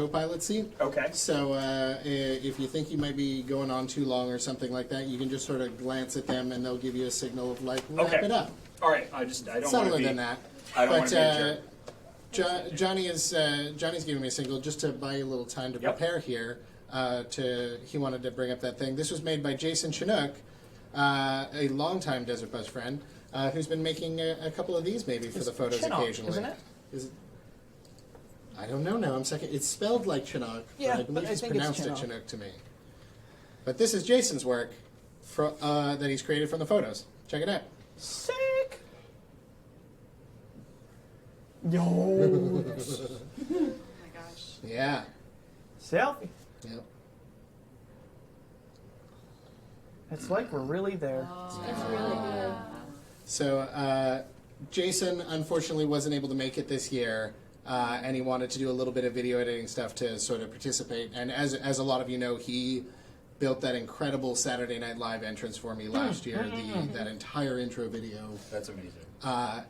co-pilot seat. Okay. So if you think you might be going on too long or something like that, you can just sort of glance at them and they'll give you a signal of like, wrap it up. All right. I don't want to be... Subtler than that. I don't want to be a jerk. Johnny's giving me a signal just to buy you a little time to prepare here. He wanted to bring up that thing. This was made by Jason Chinook, a longtime Desert Buzz friend, who's been making a couple of these maybe for the photos Chinook, occasionally. Isn't it? Is it? I don't know now. I'm second. It's spelled like Chinook, Yeah, but I believe but I he's think it's pronounced it Chinook. Chinook to me. But this is Jason's work that he's created from the photos. Check it out. Sick. Yo. Oh my gosh. Yeah. Selfie. Yep. It's like we're really there. That's really good. So Jason unfortunately wasn't able to make it this year, and he wanted to do a little bit of video editing stuff to sort of participate. And as a lot of you know, he built that incredible Saturday Night Live entrance for me last year, that entire intro video. That's amazing.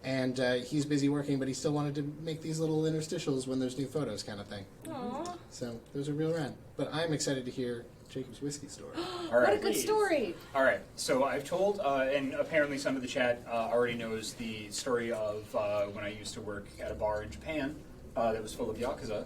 And he's busy working, but he still wanted to make these little interstitials when there's new photos kind of thing. Aww. So those are real rad. But I'm excited to hear Jacob's whiskey story. All right. What a good story. All right, so I've told, and apparently some of the chat already knows the story of when I used to work at a bar in Japan that was full of Yakuza.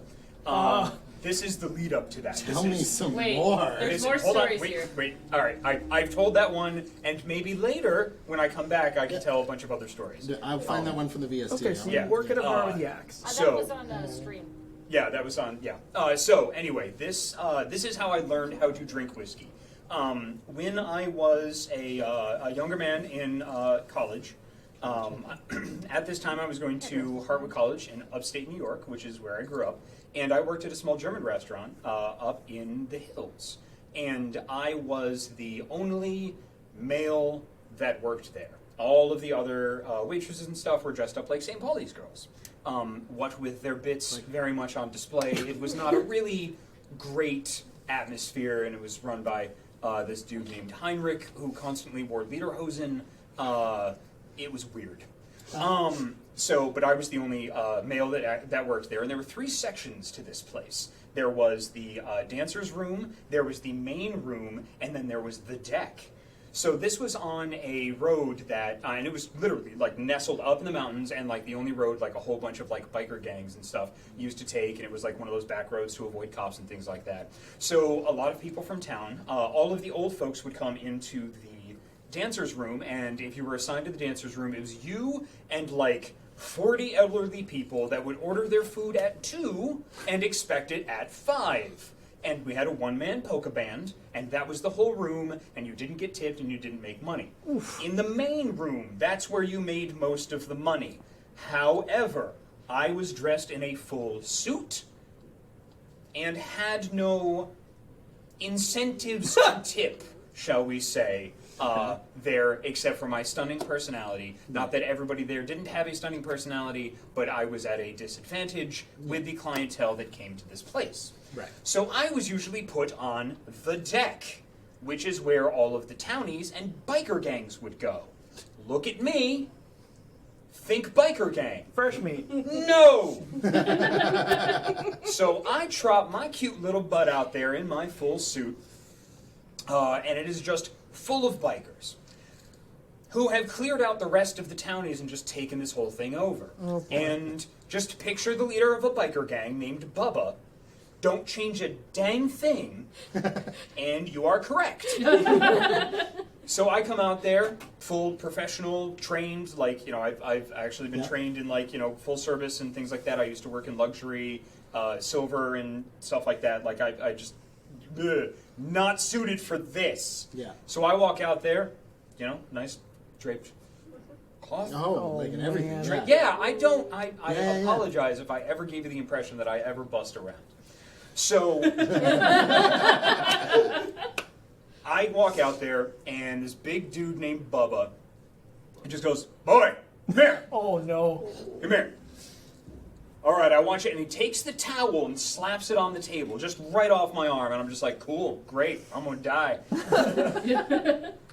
This is the lead up to that. Tell me some Wait, more. there's more hold on, stories wait, here. Wait, all right, I've told that one, and maybe later, when I come back, I can tell a bunch of other stories. I'll find that one from the VST. Okay, so Yeah. you work at a bar with yaks. So- That was on stream. Yeah, that was on. Yeah. So anyway, this is how I learned how to drink whiskey. When I was a younger man in college, at this time I was going to Hartwood College in upstate New York, which is where I grew up, and I worked at a small German restaurant up in the hills, and I was the only male that worked there. All of the other waitresses and stuff were dressed up like St. Pauli's girls. What with their bits very much on display. It was not a really great atmosphere, and it was run by this dude named Heinrich, who constantly wore lederhosen. It was weird. But I was the only male that worked there, and there were 3 sections to this place. There was the dancer's room, there was the main room, and then there was the deck. So this was on a road that, and it was literally like nestled up in the mountains, and like the only road like a whole bunch of like biker gangs and stuff used to take, and it was like one of those back roads to avoid cops and things like that. So a lot of people from town, all of the old folks would come into the dancer's room, and if you were assigned to the dancer's room, it was you and like 40 elderly people that would order their food at 2 and expect it at 5. And we had a one-man polka band, and that was the whole room, and you didn't get tipped and you didn't make money. Oof. In the main room, that's where you made most of the money. However, I was dressed in a full suit and had no incentives to tip, shall we say, there, except for my stunning personality. Not that everybody there didn't have a stunning personality, but I was at a disadvantage with the clientele that came to this place. Right. So I was usually put on the deck, which is where all of the townies and biker gangs would go. Look at me. Think biker gang. Fresh meat. No! So I trot my cute little butt out there in my full suit, and it is just full of bikers who have cleared out the rest of the townies and just taken this whole thing over. Oh, boy. And just picture the leader of a biker gang named Bubba. Don't change a dang thing, and you are correct. So I come out there, full professional, trained, like, you know, I've actually been trained in, like, you know, full service and things like that. I used to work in luxury, silver and stuff like that. Like, I just, not suited for this. Yeah. So I walk out there, you know, nice draped cloth. Oh, like in everything. man. Yeah, I Yeah. apologize if I ever gave you the impression that I ever bust around. So I walk out there, and this big dude named Bubba just goes, "Boy, come here, Oh no. come here. All right, I want you." And he takes the towel and slaps it on the table, just right off my arm. And I'm just like, "Cool, great, I'm gonna die."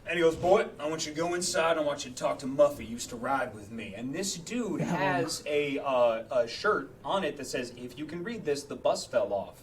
And he goes, boy, I want you to go inside. I want you to talk to Muffy. He used to ride with me. And this dude has a shirt on it that says, if you can read this, the bus fell off.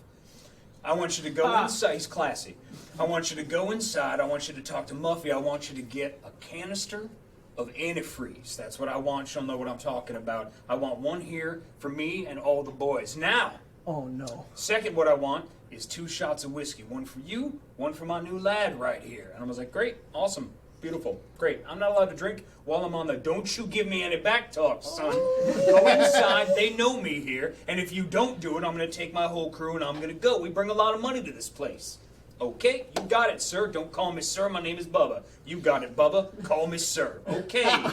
I want you to go inside. He's classy. I want you to go inside. I want you to talk to Muffy. I want you to get a canister of antifreeze. That's what I want. She'll know what I'm talking about. I want one here for me and all the boys. Now, Oh no. second, what I want is 2 shots of whiskey. One for you, one for my new lad right here. And I was like, great, awesome, beautiful, great. I'm not allowed to drink while I'm on the don't you give me any back talk, son. Go inside, they know me here. And if you don't do it, I'm going to take my whole crew and I'm going to go. We bring a lot of money to this place. Okay, you got it, sir. Don't call me sir. My name is Bubba. You got it, Bubba. Call me sir. Okay. That's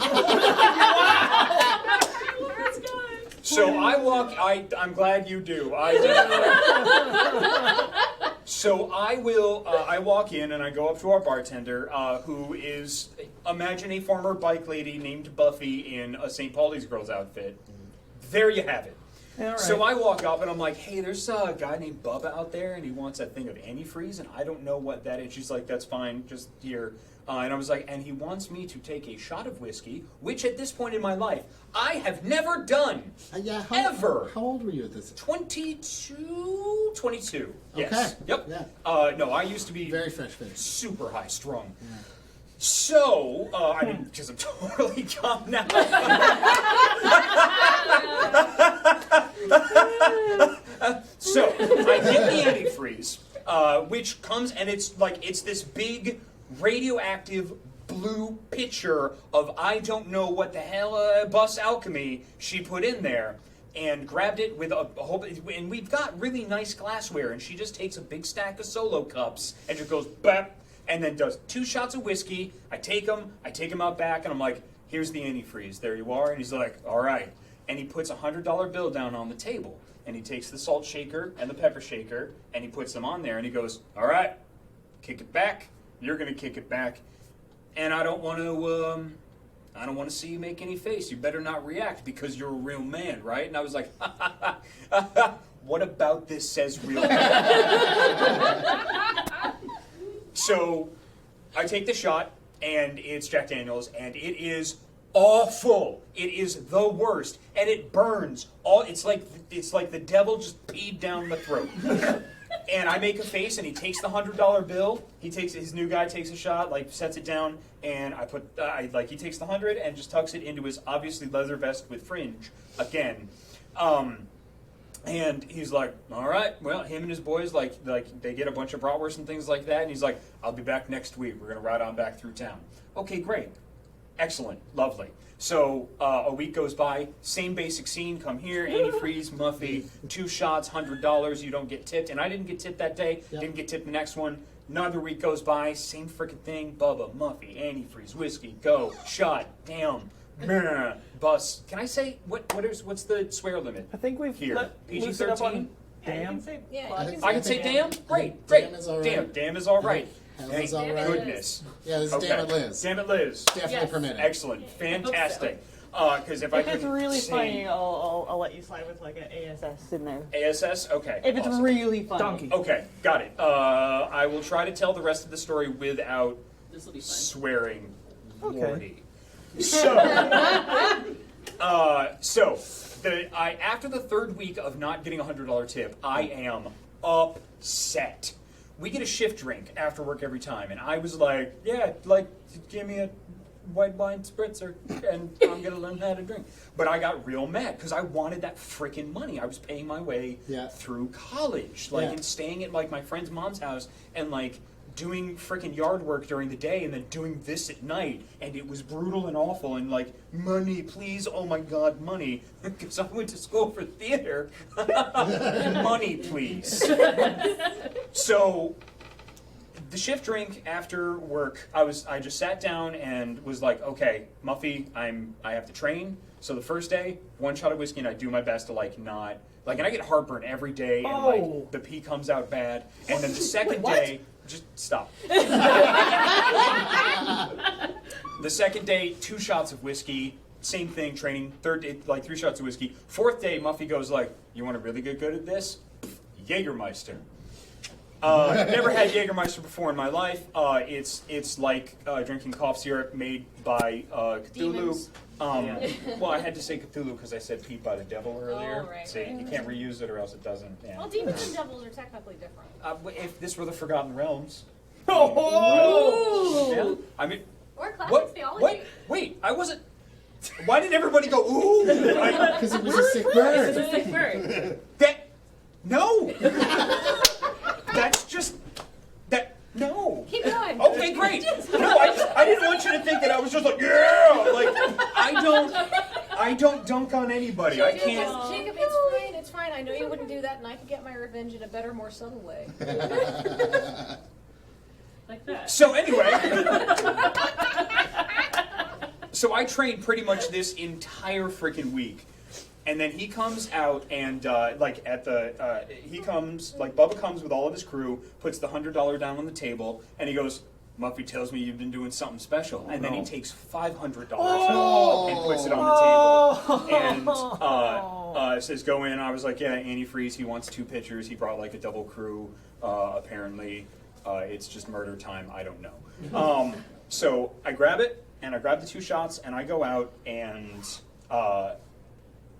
good. So I walk. I'm glad you do. So I will. I walk in and I go up to our bartender, who is, imagine a former bike lady named Buffy in a St. Pauli's girl's outfit. There you have it. All right. So I walk up and I'm like, hey, there's a guy named Bubba out there and he wants a thing of antifreeze and I don't know what that is. She's like, that's fine, just here. And I was like, and he wants me to take a shot of whiskey, which at this point in my life, I have never done. Ever. How old were you at this? 22? 22. Yes. Okay. Yep. Yeah. No, I used to be Very fresh face. super high strung. Yeah. So, I mean, because I'm totally calm now. So, I get the antifreeze, which comes, and it's like, it's this big radioactive blue pitcher of I don't know what the hell bus alchemy she put in there. And grabbed it with a whole, and we've got really nice glassware, and she just takes a big stack of Solo cups, and just goes, bap, and then does 2 shots of whiskey. I take them out back, and I'm like, here's the antifreeze, there you are. And he's like, all right. And he puts a $100 bill down on the table, and he takes the salt shaker and the pepper shaker, and he puts them on there, and he goes, all right, kick it back. You're going to kick it back. And I don't want to see you make any face. You better not react because you're a real man, right? And I was like, what about this says real man? So I take the shot, and it's Jack Daniels, and it is awful. It is the worst, and it burns. It's like the devil just peed down my throat. And I make a face, and he takes the $100 bill. His new guy takes a shot, like sets it down, and he takes the 100 and just tucks it into his obviously leather vest with fringe again. And he's like, all right, well, him and his boys, like they get a bunch of bratwurst and things like that, and he's like, I'll be back next week. We're going to ride on back through town. Okay, great. Excellent. Lovely. So a week goes by, same basic scene, come here, antifreeze, Muffy, 2 shots, $100, you don't get tipped. And I didn't get tipped that day, didn't get tipped the next one. Another week goes by, same freaking thing, Bubba, Muffy, antifreeze, whiskey, go, shot, down, bus. Can I say, what's the swear limit? I think we've Here, loosed it up on PG-13? damn. I can say damn? Great. Damn is all right. Damn is all right. Hell Thank is all right. goodness. Yeah, this is Okay. Damn It Liz. Damn it, Liz. Definitely Yes. permitted. Excellent. Fantastic. Because if I If could it's really say funny, I'll let you slide with like an ASS in there. ASS, okay. If it's awesome. really funny. donkey. Okay, got it. I will try to tell the rest of the story without This will be fun. swearing. Okay. Lordy. So, after the 3rd week of not getting a $100 tip, I am upset. We get a shift drink after work every time, and I was like, yeah, like, give me a white wine spritzer, and I'm gonna learn how to drink. But I got real mad because I wanted that freaking money. I was paying my way through college, and staying at like my friend's mom's house, and like doing freaking yard work during the day, and then doing this at night, and it was brutal and awful. And like, money, please, oh my God, money, because I went to school for theater. Money, please. So. The shift drink after work, I just sat down and was like, okay, Muffy, I have to train. So the first day, 1 shot of whiskey, and I do my best to and I get heartburn every day, and like the pee comes out bad. And then the second day, just stop. The second day, 2 shots of whiskey, same thing, training. Third day, 3 shots of whiskey. 4th day, Muffy goes like, you want to really get good at this? Jägermeister. Never had Jägermeister before in my life. It's like drinking cough syrup made by Cthulhu. Demons. Well, I had to say Cthulhu because I said Pete by the devil earlier. Oh, right, See, right. you can't reuse it or else it doesn't. Yeah. Well, demons and devils are technically different. If this were the Forgotten Realms. Oh! Yeah. I mean, Or classic what? theology. What? Wait, I wasn't. Why did everybody go ooh? Because it was a sick bird. It's a sick bird. That no. That's just that no. Keep going. Okay, great. No, I didn't want you to think that I was just like yeah. Like I don't dunk on anybody. I can't. Jacob, it's fine. I know you wouldn't do that, and I could get my revenge in a better, more subtle way. Like that. So anyway. So I trained pretty much this entire freaking week. And then he comes out and Bubba comes with all of his crew, puts the $100 down on the table, and he goes, Muffy tells me you've been doing something special. And then he takes $500 and puts it on the table. And says, go in. I was like, yeah, antifreeze. He wants 2 pitchers. He brought like a double crew, apparently. It's just murder time. I don't know. So I grab it, and I grab the 2 shots, and I go out and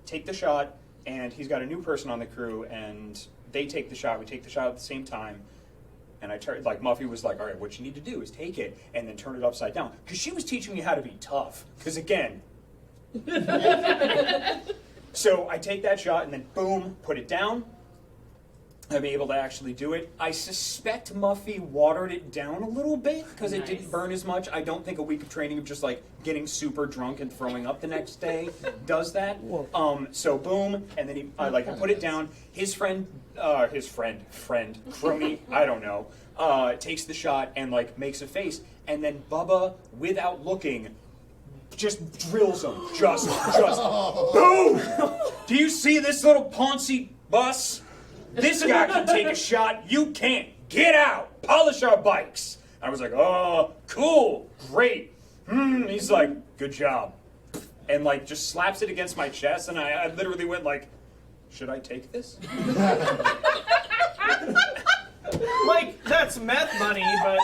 take the shot, and he's got a new person on the crew, and they take the shot. We take the shot at the same time, and I turn, like Muffy was like, all right, what you need to do is take it and then turn it upside down, because she was teaching me how to be tough. Because again, so I take that shot and then boom, put it down. I'm able to actually do it. I suspect Muffy watered it down a little bit because it didn't burn as much. I don't think a week of training of just like getting super drunk and throwing up the next day does that. So boom, and then I put it down. His friend, crony, I don't know, takes the shot and like makes a face, and then Bubba, without looking, just drills him. Just boom. Do you see this little Ponzi bus? This guy can take a shot, you can't. Get out, polish our bikes. I was like, oh, cool, great. He's like, good job. And like just slaps it against my chest, and I literally went like, should I take this? Like, that's meth money, but...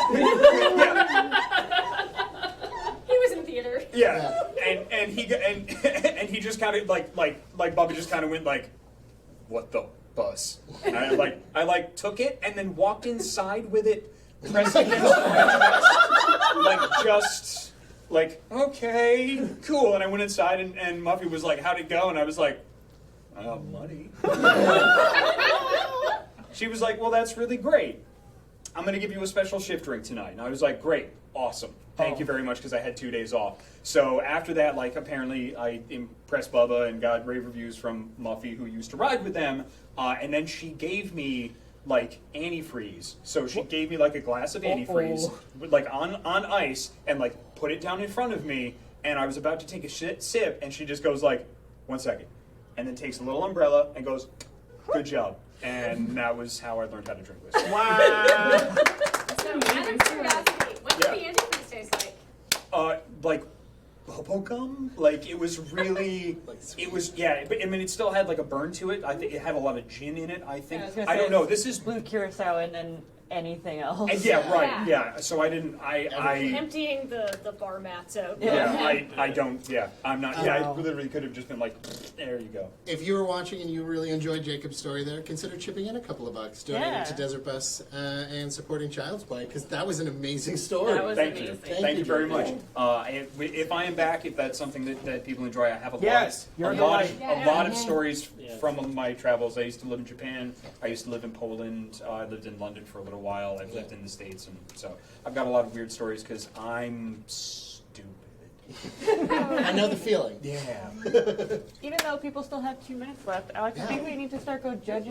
He was in theater. Yeah, and he just kind of like Bubba just kind of went like, what the bus? And I took it and then walked inside with it pressed against my chest, okay, cool. And I went inside and Muffy was like, how'd it go? And I was like, money. She was like, well, that's really great. I'm going to give you a special shift drink tonight. And I was like, great, awesome. Thank you very much, because I had 2 days off. So after that, apparently I impressed Bubba and got rave reviews from Muffy, who used to ride with them. And then she gave me, antifreeze. So she gave me, a glass of antifreeze, on ice, and, put it down in front of me. And I was about to take a sip, and she just goes, 1 second. And then takes a little umbrella and goes, good job. And that was how I learned how to drink whiskey. Wow. So, out of curiosity, what did the antifreeze taste like? Bubble gum? It was really, it was, yeah, but I mean, it still had a burn to it. I think it had a lot of gin in it, I think. I don't know, this is... Blue curacao and then anything else. And yeah, right, yeah. So I didn't, Emptying the bar mats out. yeah, I don't, yeah, I'm not, yeah, I Oh. literally could have just been there you go. If you were watching and you really enjoyed Jacob's story there, consider chipping in a couple of bucks, donating Yeah. to Desert Bus, and supporting Child's Play, because that was an amazing story. That was Thank you. amazing. Thank you very much. If I am back, if that's something that people enjoy, I have a Yes, you're lot delighted. a lot of stories from my travels. I used to live in Japan. I used to live in Poland. I lived in London for a little while. I've lived in the States, and so I've got a lot of weird stories because I'm stupid. I know the feeling. Yeah. Even though people still have 2 minutes left, Alex, I think we need to start judging